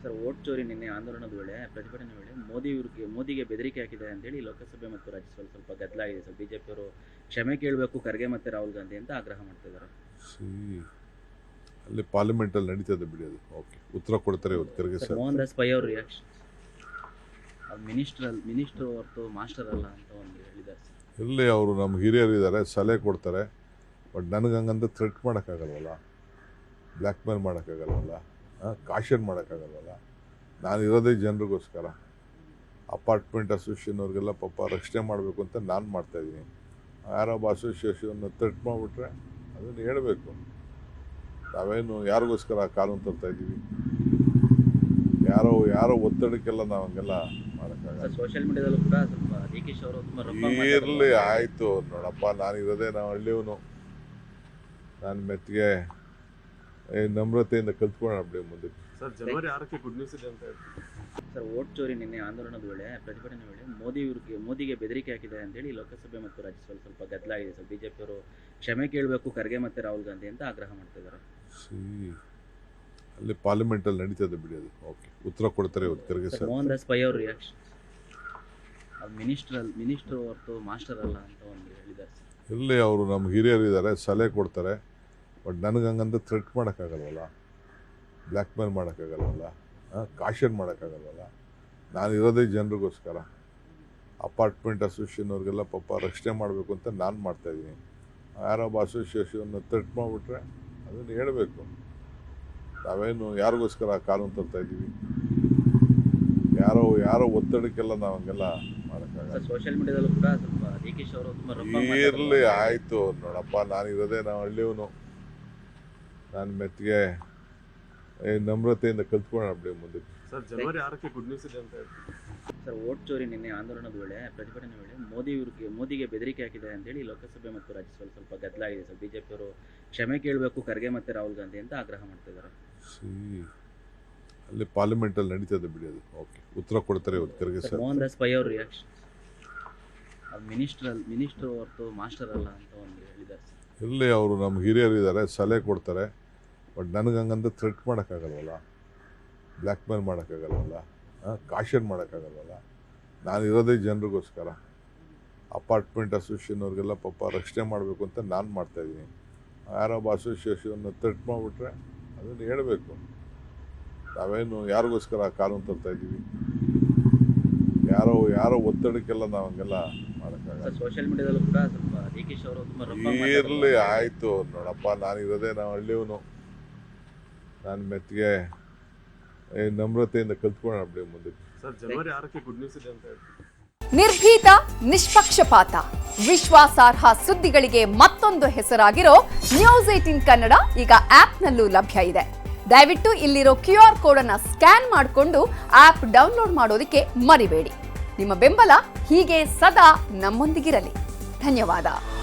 Sir vote ಚೋರಿ ನಿನ್ನೆ ಆಂದೋಲನದ ವೇಳೆ ಪ್ರತಿಭಟನೆ ವೇಳೆ ಮೋದಿಗೆ ಬೆದರಿಕೆ ಹಾಕಿದೆ ಅಂತೇಳಿ ಲೋಕಸಭೆ ಮತ್ತು ರಾಜ್ಯಸಭೆ ಸ್ವಲ್ಪ ಗದ್ದಲ ಆಗಿದೆ ಸರ್. ಬಿಜೆಪಿಯವರು ಕ್ಷಮೆ ಕೇಳಬೇಕು ಖರ್ಗೆ ಮತ್ತು ರಾಹುಲ್ ಗಾಂಧಿ ಅಂತ ಆಗ್ರಹ ಮಾಡ್ತಿದ್ದಾರೆ. ಅಲ್ಲಿ ಪಾರ್ಲಿಮೆಂಟಲ್ಲಿ ನಡೀತದೆ ಬಿಡಿ, ಅದು ಓಕೆ, ಉತ್ತರ ಕೊಡ್ತಾರೆ ಇವತ್ತು ಖರ್ಗೆ ಸರ್. ಮೋಹನ್ ದಾಸ್ ಪೈ ಅವ್ರ ರಿಯಾಕ್ಷನ್, ಅದು ಮಿನಿಸ್ಟರ್ ಹೊರತು ಮಾಸ್ಟರ್ ಅಲ್ಲ ಅಂತ ಒಂದು ಹೇಳಿದ್ದಾರೆ ಸರ್. ಇಲ್ಲಿ ಅವರು ನಮ್ಮ ಹಿರಿಯರು ಇದ್ದಾರೆ, ಸಲಹೆ ಕೊಡ್ತಾರೆ. ಬಟ್ ನನಗೆ ಹಂಗಂತ ಥ್ರೆಟ್ ಮಾಡೋಕ್ಕಾಗಲ್ವಲ್ಲ, ಬ್ಲ್ಯಾಕ್ ಮೇಲ್ ಮಾಡೋಕ್ಕಾಗಲ್ವಲ್ಲ, ಕಾಷನ್ ಮಾಡೋಕ್ಕಾಗಲ್ವಲ್ಲ. ನಾನು ಇರೋದೇ ಜನರಿಗೋಸ್ಕರ. ಅಪಾರ್ಟ್ಮೆಂಟ್ ಅಸೋಸಿಯೇಷನ್ ಅವ್ರಿಗೆಲ್ಲ ಪಾಪ ರಕ್ಷಣೆ ಮಾಡಬೇಕು ಅಂತ ನಾನು ಮಾಡ್ತಾಯಿದ್ದೀನಿ. ಯಾರೊಬ್ಬ ಅಸೋಸಿಯೇಷನ್ನ ಥ್ರೆಟ್ ಮಾಡಿಬಿಟ್ರೆ ಅದನ್ನು ಹೇಳಬೇಕು. ನಾವೇನು ಯಾರಿಗೋಸ್ಕರ ಕಾನೂನು ತರ್ತಾ ಇದ್ದೀವಿ? ಯಾರೋ ಒತ್ತಡಕ್ಕೆಲ್ಲ ನಾವು ಹಂಗೆಲ್ಲ ಮಾಡೋಕ್ಕಾಗಲ್ಲ. ಸೋಷಿಯಲ್ ಮೀಡಿಯಾದಲ್ಲೂ ಕೂಡ ಸ್ವಲ್ಪ ಡಿಕೆಶಿ ಅವರು ತುಂಬಾ ಇರಲಿ, ಆಯಿತು ನೋಡಪ್ಪ, ನಾನು ಇರೋದೇ ನಾವು ಹಳ್ಳಿಯವನು. ನಾನು ಮೆತ್ತಿಗೆ ನಮ್ರತೆಯಿಂದ ಕಲ್ತ್ಕೊಳ್ಳೋಣ ಬಿಡಿ ಮುಂದಕ್ಕೆ. ಸರ್ ಜನವರಿ 6ಕ್ಕೆ ಗುಡ್ ನ್ಯೂಸ್ ಇದೆ ಅಂತ ಹೇಳ್ತೀವಿ. ಸರ್ ವೋಟ್ ಚೋರಿ ನಿನ್ನೆ ಆಂದೋಲನದ ವೇಳೆ ಪ್ರತಿಭಟನೆ ವೇಳೆ ಮೋದಿಗೆ ಬೆದರಿಕೆ ಹಾಕಿದೆ ಅಂತೇಳಿ ಲೋಕಸಭೆ ಮತ್ತು ರಾಜ್ಯಸಭೆ ಸ್ವಲ್ಪ ಗದ್ದಲ ಆಗಿದೆ ಸರ್. ಬಿಜೆಪಿಯವರು ಕ್ಷಮೆ ಕೇಳಬೇಕು ಖರ್ಗೆ ಮತ್ತು ರಾಹುಲ್ ಗಾಂಧಿ ಅಂತ ಆಗ್ರಹ ಮಾಡ್ತಿದ್ದಾರೆ. ಅಲ್ಲಿ ಪಾರ್ಲಿಮೆಂಟಲ್ಲಿ ನಡೀತದೆ ಬಿಡಿ, ಅದು ಓಕೆ, ಉತ್ತರ ಕೊಡ್ತಾರೆ ಇವತ್ತು ಖರ್ಗೆ ಸರ್. ಮೋಹನ್ ದಾಸ್ ಪೈ ಅವ್ರ ರಿಯಾಕ್ಷನ್, ಅದು ಮಿನಿಸ್ಟರ್ ಹೊರತು ಮಾಸ್ಟರ್ ಅಲ್ಲ ಅಂತ ಒಂದು ಹೇಳಿದ್ದಾರೆ ಸರ್. ಇಲ್ಲಿ ಅವರು ನಮ್ಮ ಹಿರಿಯರು ಇದ್ದಾರೆ, ಸಲಹೆ ಕೊಡ್ತಾರೆ. ಬಟ್ ನನಗೆ ಹಂಗಂತ ಥ್ರೆಟ್ ಮಾಡೋಕ್ಕಾಗಲ್ವಲ್ಲ, ಬ್ಲ್ಯಾಕ್ ಮೇಲ್ ಮಾಡೋಕ್ಕಾಗಲ್ವಲ್ಲ, ಕಾಷನ್ ಮಾಡೋಕ್ಕಾಗಲ್ವಲ್ಲ. ನಾನು ಇರೋದೇ ಜನರಿಗೋಸ್ಕರ. ಅಪಾರ್ಟ್ಮೆಂಟ್ ಅಸೋಸಿಯೇಷನ್ ಅವ್ರಿಗೆಲ್ಲ ಪಾಪ ರಕ್ಷಣೆ ಮಾಡಬೇಕು ಅಂತ ನಾನು ಮಾಡ್ತಾಯಿದ್ದೀನಿ. ಯಾರೊಬ್ಬ ಅಸೋಸಿಯೇಷನ್ನ ಥ್ರೆಟ್ ಮಾಡಿಬಿಟ್ರೆ ಅದನ್ನು ಹೇಳಬೇಕು. ನಾವೇನು ಯಾರಿಗೋಸ್ಕರ ಕಾನೂನು ತರ್ತಾ ಇದ್ದೀವಿ? ಯಾರೋ ಒತ್ತಡಕ್ಕೆಲ್ಲ ನಾವು ಹಂಗೆಲ್ಲ ಮಾಡೋಕ್ಕಾಗಲ್ಲ. ಸೋಷಿಯಲ್ ಮೀಡಿಯಾದಲ್ಲೂ ಕೂಡ ಸ್ವಲ್ಪ ಡಿಕೆಶಿ ಅವರು ತುಂಬಾ ಇರಲಿ, ಆಯಿತು ನೋಡಪ್ಪ, ನಾನು ಇರೋದೇ ನಾವು ಹಳ್ಳಿಯವನು. ನಾನು ಮೆತ್ತಿಗೆ ನಮ್ರತೆಯಿಂದ ಕಲ್ತ್ಕೊಳ್ಳೋಣ ಬಿಡಿ ಮುಂದಕ್ಕೆ. ಸರ್ ಜನವರಿ 6ಕ್ಕೆ ಗುಡ್ ನ್ಯೂಸ್ ಇದೆ ಅಂತ ಹೇಳ್ತೀವಿ. ಸರ್ ವೋಟ್ ಚೋರಿ ನಿನ್ನೆ ಆಂದೋಲನದ ವೇಳೆ ಪ್ರತಿಭಟನೆ ವೇಳೆ ಮೋದಿಗೆ ಬೆದರಿಕೆ ಹಾಕಿದೆ ಅಂತೇಳಿ ಲೋಕಸಭೆ ಮತ್ತು ರಾಜ್ಯಸಭೆ ಸ್ವಲ್ಪ ಗದ್ದಲ ಆಗಿದೆ ಸರ್. ಬಿಜೆಪಿಯವರು ಕ್ಷಮೆ ಕೇಳಬೇಕು ಖರ್ಗೆ ಮತ್ತು ರಾಹುಲ್ ಗಾಂಧಿ ಅಂತ ಆಗ್ರಹ ಮಾಡ್ತಿದ್ದಾರೆ. ಅಲ್ಲಿ ಪಾರ್ಲಿಮೆಂಟಲ್ಲಿ ನಡೀತದೆ ಬಿಡಿ, ಅದು ಓಕೆ, ಉತ್ತರ ಕೊಡ್ತಾರೆ ಇವತ್ತು ಖರ್ಗೆ ಸರ್. ಮೋಹನ್ ದಾಸ್ ಪೈ ಅವ್ರ ರಿಯಾಕ್ಷನ್, ಅದು ಮಿನಿಸ್ಟರ್ ಹೊರತು ಮಾಸ್ಟರ್ ಅಲ್ಲ ಅಂತ ಒಂದು ಹೇಳಿದ್ದಾರೆ ಸರ್. ಇಲ್ಲಿ ಅವರು ನಮ್ಮ ಹಿರಿಯರು ಇದ್ದಾರೆ, ಸಲಹೆ ಕೊಡ್ತಾರೆ. ಬಟ್ ನನಗೆ ಹಂಗಂತ ಥ್ರೆಟ್ ಮಾಡೋಕ್ಕಾಗಲ್ವಲ್ಲ, ಬ್ಲ್ಯಾಕ್ ಮೇಲ್ ಮಾಡೋಕ್ಕಾಗಲ್ವಲ್ಲ, ಕಾಷನ್ ಮಾಡೋಕ್ಕಾಗಲ್ವಲ್ಲ. ನಾನು ಇರೋದೇ ಜನರಿಗೋಸ್ಕರ. ಅಪಾರ್ಟ್ಮೆಂಟ್ ಅಸೋಸಿಯೇಷನ್ ಅವ್ರಿಗೆಲ್ಲ ಪಾಪ ರಕ್ಷಣೆ ಮಾಡಬೇಕು ಅಂತ ನಾನು ಮಾಡ್ತಾಯಿದ್ದೀನಿ. ಯಾರೊಬ್ಬ ಅಸೋಸಿಯೇಷನ್ನ ಥ್ರೆಟ್ ಮಾಡಿಬಿಟ್ರೆ ಅದನ್ನು ಹೇಳಬೇಕು. ನಾವೇನು ಯಾರಿಗೋಸ್ಕರ ಕಾನೂನು ತರ್ತಾ ಇದ್ದೀವಿ? ಯಾರೋ ಒತ್ತಡಕ್ಕೆಲ್ಲ ನಾವು ಹಂಗೆಲ್ಲ ಮಾಡೋಕ್ಕಾಗಲ್ಲ. ಸೋಷಿಯಲ್ ಮೀಡಿಯಾದಲ್ಲೂ ಕೂಡ ಸ್ವಲ್ಪ ಡಿಕೆಶಿ ಅವರು ತುಂಬಾ ಇರಲಿ, ಆಯಿತು ನೋಡಪ್ಪ, ನಾನು ಇರೋದೇ ನಾವು ಹಳ್ಳಿಯವನು. ನಾನು ಮೆತ್ತಿಗೆ ನಮ್ರತೆಯಿಂದ ಕಲ್ತ್ಕೊಳ್ಳೋಣ ಬಿಡಿ ಮುಂದಕ್ಕೆ. ಸರ್ ಜನವರಿ 6ಕ್ಕೆ ಗುಡ್ ನ್ಯೂಸ್ ಇದೆ ಅಂತ ಹೇಳ್ತೀವಿ. ನಿರ್ಭೀತ, ನಿಷ್ಪಕ್ಷಪಾತ, ವಿಶ್ವಾಸಾರ್ಹ ಸುದ್ದಿಗಳಿಗೆ ಮತ್ತೊಂದು ಹೆಸರಾಗಿರೋ ನ್ಯೂಸ್ 18 ಕನ್ನಡ ಈಗ ಆಪ್ನಲ್ಲೂ ಲಭ್ಯ ಇದೆ. ದಯವಿಟ್ಟು ಇಲ್ಲಿರೋ QR ಕೋಡ್ ಅನ್ನು ಸ್ಕ್ಯಾನ್ ಮಾಡಿಕೊಂಡು ಆಪ್ ಡೌನ್ಲೋಡ್ ಮಾಡೋದಕ್ಕೆ ಮರಿಬೇಡಿ. ನಿಮ್ಮ ಬೆಂಬಲ ಹೀಗೆ ಸದಾ ನಮ್ಮೊಂದಿಗಿರಲಿ. ಧನ್ಯವಾದ.